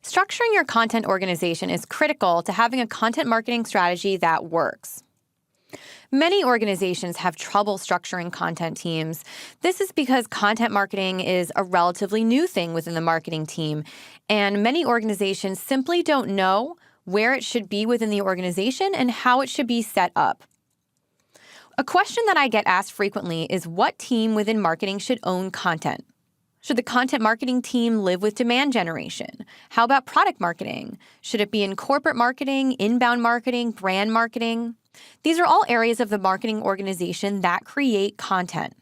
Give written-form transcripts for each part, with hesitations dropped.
Structuring your content organization is critical to having a content marketing strategy that works. Many organizations have trouble structuring content teams. This is because content marketing is a relatively new thing within the marketing team, and many organizations simply don't know where it should be within the organization and how it should be set up. A question that I get asked frequently is what team within marketing should own content? Should the content marketing team live with demand generation? How about product marketing? Should it be in corporate marketing, inbound marketing, brand marketing? These are all areas of the marketing organization that create content.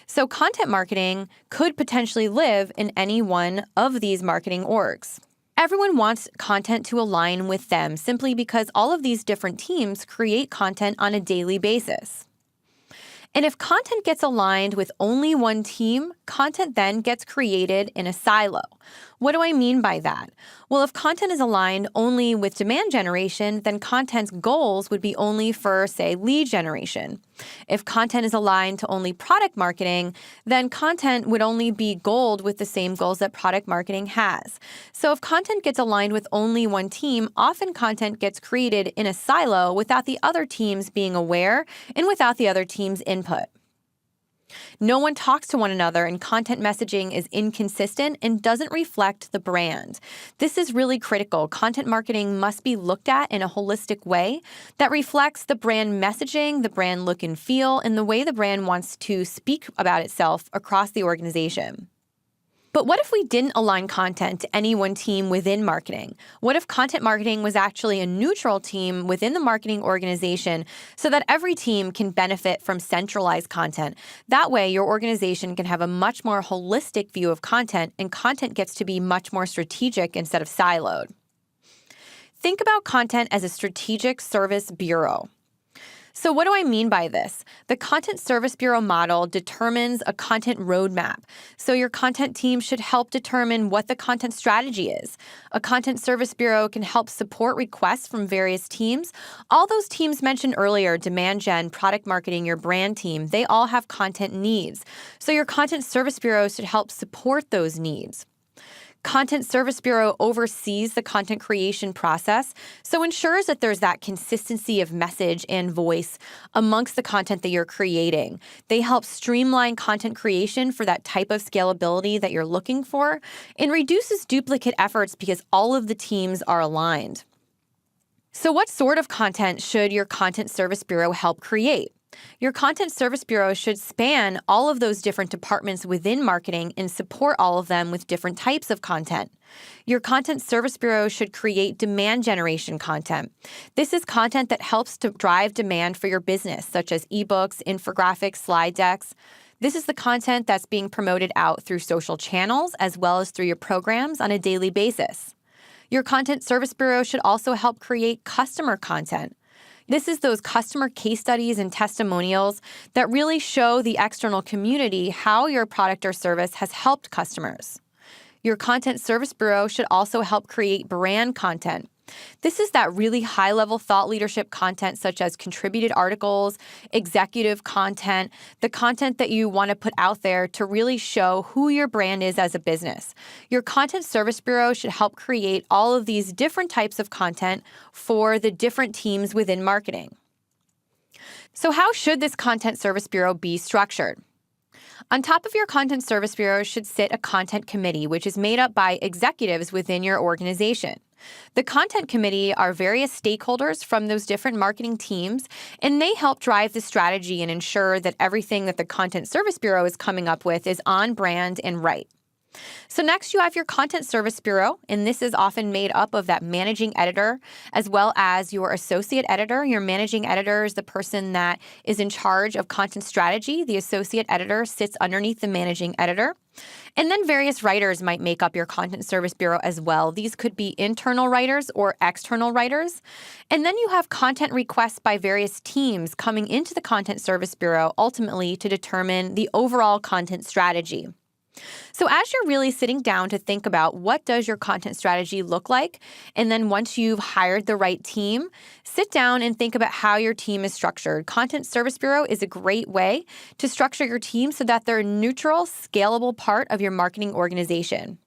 So content marketing could potentially live in any one of these marketing orgs. Everyone wants content to align with them simply because all of these different teams create content on a daily basis. And if content gets aligned with only one team, content then gets created in a silo. What do I mean by that? Well, if content is aligned only with demand generation, then content's goals would be only for, say, lead generation. If content is aligned to only product marketing, then content would only be goaled with the same goals that product marketing has. So if content gets aligned with only one team, often content gets created in a silo without the other teams being aware and without the other team's input. No one talks to one another, and content messaging is inconsistent and doesn't reflect the brand. This is really critical. Content marketing must be looked at in a holistic way that reflects the brand messaging, the brand look and feel, and the way the brand wants to speak about itself across the organization. But what if we didn't align content to any one team within marketing? What if content marketing was actually a neutral team within the marketing organization so that every team can benefit from centralized content? That way, your organization can have a much more holistic view of content, and content gets to be much more strategic instead of siloed. Think about content as a strategic service bureau. So what do I mean by this? The Content Service Bureau model determines a content roadmap. So your content team should help determine what the content strategy is. A Content Service Bureau can help support requests from various teams. All those teams mentioned earlier, demand gen, product marketing, your brand team, they all have content needs. So your Content Service Bureau should help support those needs. Content Service Bureau oversees the content creation process, so ensures that there's that consistency of message and voice amongst the content that you're creating. They help streamline content creation for that type of scalability that you're looking for, and reduces duplicate efforts because all of the teams are aligned. So what sort of content should your Content Service Bureau help create? Your Content Service Bureau should span all of those different departments within marketing and support all of them with different types of content. Your Content Service Bureau should create demand generation content. This is content that helps to drive demand for your business, such as ebooks, infographics, slide decks. This is the content that's being promoted out through social channels as well as through your programs on a daily basis. Your Content Service Bureau should also help create customer content. This is those customer case studies and testimonials that really show the external community how your product or service has helped customers. Your Content Service Bureau should also help create brand content. This is that really high-level thought leadership content such as contributed articles, executive content, the content that you want to put out there to really show who your brand is as a business. Your Content Service Bureau should help create all of these different types of content for the different teams within marketing. So how should this Content Service Bureau be structured? On top of your Content Service Bureau should sit a content committee, which is made up by executives within your organization. The content committee are various stakeholders from those different marketing teams, and they help drive the strategy and ensure that everything that the Content Service Bureau is coming up with is on brand and right. So next you have your Content Service Bureau, and this is often made up of that managing editor as well as your associate editor. Your managing editor is the person that is in charge of content strategy. The associate editor sits underneath the managing editor. And then various writers might make up your Content Service Bureau as well. These could be internal writers or external writers. And then you have content requests by various teams coming into the Content Service Bureau ultimately to determine the overall content strategy. So as you're really sitting down to think about what does your content strategy look like, and then once you've hired the right team, sit down and think about how your team is structured. Content Service Bureau is a great way to structure your team so that they're a neutral, scalable part of your marketing organization.